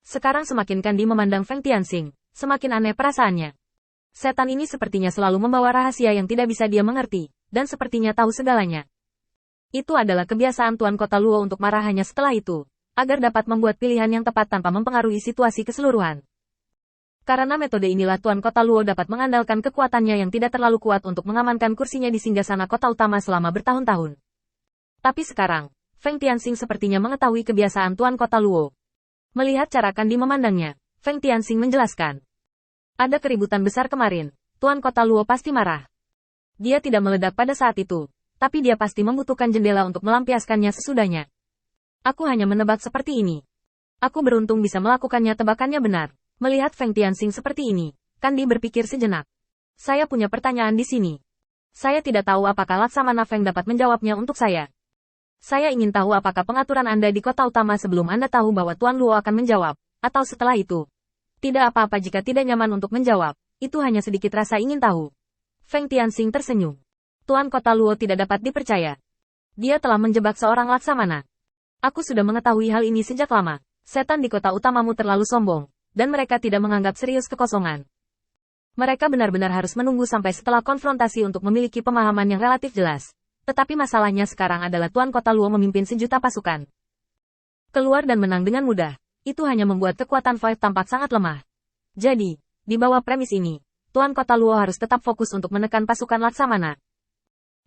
Sekarang semakin Kandi memandang Feng Tianxing, semakin aneh perasaannya. Setan ini sepertinya selalu membawa rahasia yang tidak bisa dia mengerti, dan sepertinya tahu segalanya. Itu adalah kebiasaan Tuan Kota Luo untuk marah hanya setelah itu, agar dapat membuat pilihan yang tepat tanpa mempengaruhi situasi keseluruhan. Karena metode inilah Tuan Kota Luo dapat mengandalkan kekuatannya yang tidak terlalu kuat untuk mengamankan kursinya di singgasana kota utama selama bertahun-tahun. Tapi sekarang, Feng Tianxing sepertinya mengetahui kebiasaan Tuan Kota Luo. Melihat cara Kandi memandangnya, Feng Tianxing menjelaskan. Ada keributan besar kemarin, Tuan Kota Luo pasti marah. Dia tidak meledak pada saat itu, tapi dia pasti membutuhkan jendela untuk melampiaskannya sesudahnya. Aku hanya menebak seperti ini. Aku beruntung bisa melakukannya tebakannya benar. Melihat Feng Tianxing seperti ini, Kandi berpikir sejenak. Saya punya pertanyaan di sini. Saya tidak tahu apakah Laksamana Feng dapat menjawabnya untuk saya. Saya ingin tahu apakah pengaturan Anda di kota utama sebelum Anda tahu bahwa Tuan Luo akan menjawab, atau setelah itu. Tidak apa-apa jika tidak nyaman untuk menjawab, itu hanya sedikit rasa ingin tahu. Feng Tianxing tersenyum. Tuan Kota Luo tidak dapat dipercaya. Dia telah menjebak seorang laksamana. Aku sudah mengetahui hal ini sejak lama. Setan di kota utamamu terlalu sombong, dan mereka tidak menganggap serius kekosongan. Mereka benar-benar harus menunggu sampai setelah konfrontasi untuk memiliki pemahaman yang relatif jelas. Tetapi masalahnya sekarang adalah Tuan Kota Luo memimpin sejuta pasukan. Keluar dan menang dengan mudah. Itu hanya membuat kekuatan Five tampak sangat lemah. Jadi, di bawah premis ini, Tuan Kota Luo harus tetap fokus untuk menekan pasukan Laksamana.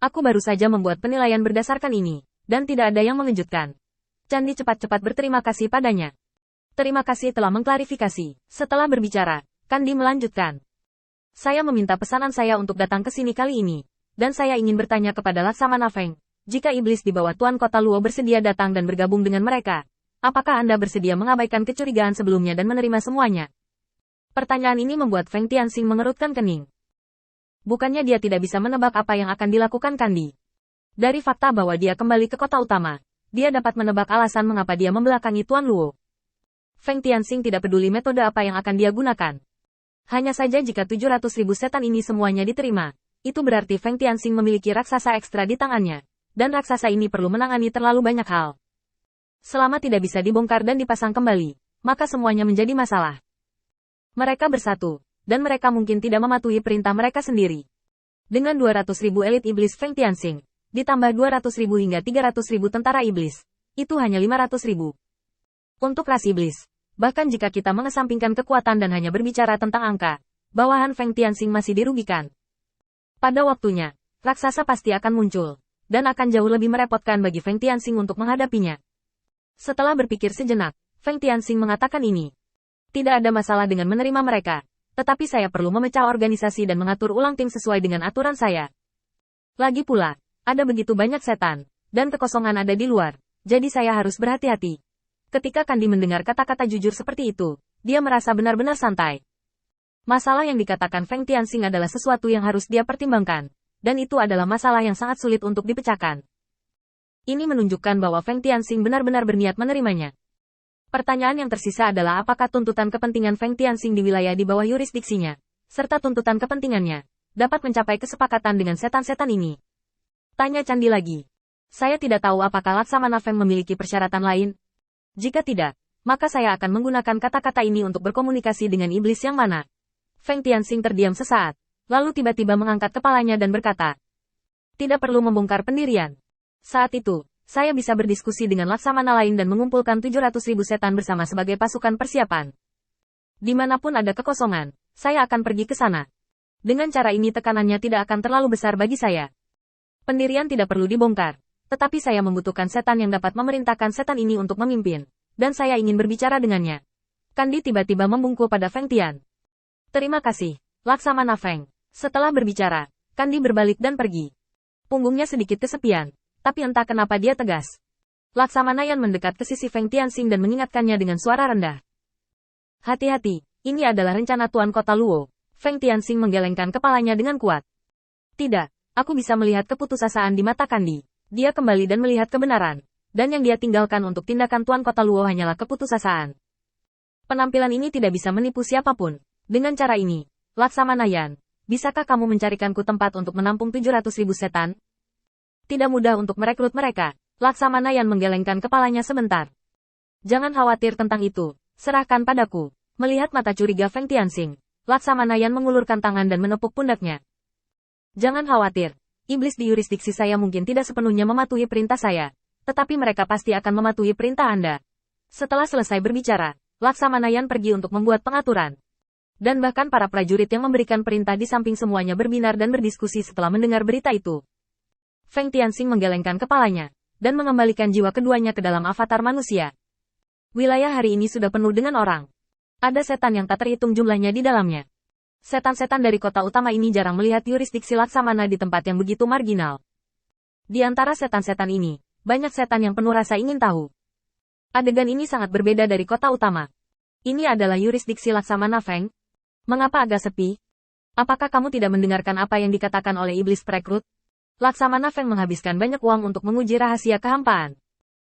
Aku baru saja membuat penilaian berdasarkan ini, dan tidak ada yang mengejutkan. Candi cepat-cepat berterima kasih padanya. Terima kasih telah mengklarifikasi. Setelah berbicara, Kandi melanjutkan. Saya meminta pesanan saya untuk datang ke sini kali ini, dan saya ingin bertanya kepada Laksamana Feng, jika iblis di bawah Tuan Kota Luo bersedia datang dan bergabung dengan mereka, apakah Anda bersedia mengabaikan kecurigaan sebelumnya dan menerima semuanya? Pertanyaan ini membuat Feng Tianxing mengerutkan kening. Bukannya dia tidak bisa menebak apa yang akan dilakukan Kandi. Dari fakta bahwa dia kembali ke kota utama, dia dapat menebak alasan mengapa dia membelakangi Tuan Luo. Feng Tianxing tidak peduli metode apa yang akan dia gunakan. Hanya saja jika 700.000 setan ini semuanya diterima, itu berarti Feng Tianxing memiliki raksasa ekstra di tangannya, dan raksasa ini perlu menangani terlalu banyak hal. Selama tidak bisa dibongkar dan dipasang kembali, maka semuanya menjadi masalah. Mereka bersatu, dan mereka mungkin tidak mematuhi perintah mereka sendiri. Dengan 200.000 elit iblis Feng Tianxing, ditambah 200.000 hingga 300.000 tentara iblis, itu hanya 500.000. Untuk ras iblis, bahkan jika kita mengesampingkan kekuatan dan hanya berbicara tentang angka, bawahan Feng Tianxing masih dirugikan. Pada waktunya, raksasa pasti akan muncul, dan akan jauh lebih merepotkan bagi Feng Tianxing untuk menghadapinya. Setelah berpikir sejenak, Feng Tianxing mengatakan ini. Tidak ada masalah dengan menerima mereka, tetapi saya perlu memecah organisasi dan mengatur ulang tim sesuai dengan aturan saya. Lagi pula, ada begitu banyak setan, dan kekosongan ada di luar, jadi saya harus berhati-hati. Ketika Kandi mendengar kata-kata jujur seperti itu, dia merasa benar-benar santai. Masalah yang dikatakan Feng Tianxing adalah sesuatu yang harus dia pertimbangkan, dan itu adalah masalah yang sangat sulit untuk dipecahkan. Ini menunjukkan bahwa Feng Tianxing benar-benar berniat menerimanya. Pertanyaan yang tersisa adalah apakah tuntutan kepentingan Feng Tianxing di wilayah di bawah yurisdiksinya, serta tuntutan kepentingannya, dapat mencapai kesepakatan dengan setan-setan ini. Tanya Candi lagi. Saya tidak tahu apakah Laksamana Feng memiliki persyaratan lain. Jika tidak, maka saya akan menggunakan kata-kata ini untuk berkomunikasi dengan iblis yang mana. Feng Tianxing terdiam sesaat, lalu tiba-tiba mengangkat kepalanya dan berkata, tidak perlu membongkar pendirian. Saat itu, saya bisa berdiskusi dengan laksamana lain dan mengumpulkan 700.000 setan bersama sebagai pasukan persiapan. Dimanapun ada kekosongan, saya akan pergi ke sana. Dengan cara ini tekanannya tidak akan terlalu besar bagi saya. Pendirian tidak perlu dibongkar, tetapi saya membutuhkan setan yang dapat memerintahkan setan ini untuk memimpin, dan saya ingin berbicara dengannya. Kandi tiba-tiba membungkuk pada Feng Tian. Terima kasih, Laksamana Feng. Setelah berbicara, Kandi berbalik dan pergi. Punggungnya sedikit kesepian. Tapi entah kenapa dia tegas. Laksamana Yan mendekat ke sisi Feng Tianxing dan mengingatkannya dengan suara rendah. Hati-hati, ini adalah rencana Tuan Kota Luo. Feng Tianxing menggelengkan kepalanya dengan kuat. Tidak, aku bisa melihat keputusasaan di mata Kandi. Dia kembali dan melihat kebenaran. Dan yang dia tinggalkan untuk tindakan Tuan Kota Luo hanyalah keputusasaan. Penampilan ini tidak bisa menipu siapapun. Dengan cara ini, Laksamana Yan, bisakah kamu mencarikanku tempat untuk menampung 700.000 setan? Tidak mudah untuk merekrut mereka. Laksamana Yan menggelengkan kepalanya sebentar. Jangan khawatir tentang itu. Serahkan padaku. Melihat mata curiga Feng Tianxing, Laksamana Yan mengulurkan tangan dan menepuk pundaknya. Jangan khawatir. Iblis di yurisdiksi saya mungkin tidak sepenuhnya mematuhi perintah saya, tetapi mereka pasti akan mematuhi perintah Anda. Setelah selesai berbicara, Laksamana Yan pergi untuk membuat pengaturan. Dan bahkan para prajurit yang memberikan perintah di samping semuanya berbinar dan berdiskusi setelah mendengar berita itu. Feng Tianxing menggelengkan kepalanya, dan mengembalikan jiwa keduanya ke dalam avatar manusia. Wilayah hari ini sudah penuh dengan orang. Ada setan yang tak terhitung jumlahnya di dalamnya. Setan-setan dari kota utama ini jarang melihat yurisdiksi Laksamana di tempat yang begitu marginal. Di antara setan-setan ini, banyak setan yang penuh rasa ingin tahu. Adegan ini sangat berbeda dari kota utama. Ini adalah yurisdiksi Laksamana Feng. Mengapa agak sepi? Apakah kamu tidak mendengarkan apa yang dikatakan oleh iblis perekrut? Laksamana Feng menghabiskan banyak uang untuk menguji rahasia kehampaan.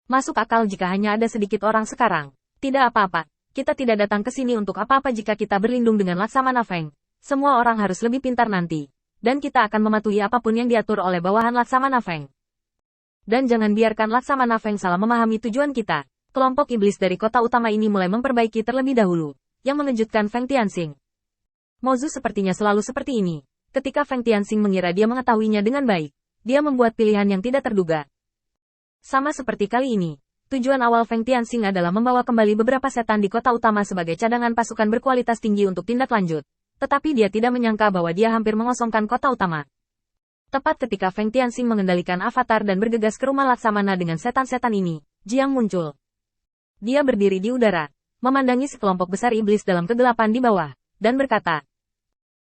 Masuk akal jika hanya ada sedikit orang sekarang. Tidak apa-apa. Kita tidak datang ke sini untuk apa-apa jika kita berlindung dengan Laksamana Feng. Semua orang harus lebih pintar nanti. Dan kita akan mematuhi apapun yang diatur oleh bawahan Laksamana Feng. Dan jangan biarkan Laksamana Feng salah memahami tujuan kita. Kelompok iblis dari kota utama ini mulai memperbaiki terlebih dahulu. Yang mengejutkan Feng Tianxing. Mozu sepertinya selalu seperti ini. Ketika Feng Tianxing mengira dia mengetahuinya dengan baik, dia membuat pilihan yang tidak terduga. Sama seperti kali ini. Tujuan awal Feng Tianxing adalah membawa kembali beberapa setan di kota utama sebagai cadangan pasukan berkualitas tinggi untuk tindak lanjut. Tetapi dia tidak menyangka bahwa dia hampir mengosongkan kota utama. Tepat ketika Feng Tianxing mengendalikan avatar dan bergegas ke rumah Laksamana dengan setan-setan ini, Jiang muncul. Dia berdiri di udara, memandangi sekelompok besar iblis dalam kegelapan di bawah, dan berkata,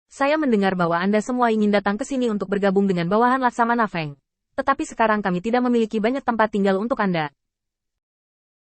"Saya mendengar bahwa Anda semua ingin datang ke sini untuk bergabung dengan bawahan Laksamana Feng. Tetapi sekarang kami tidak memiliki banyak tempat tinggal untuk Anda.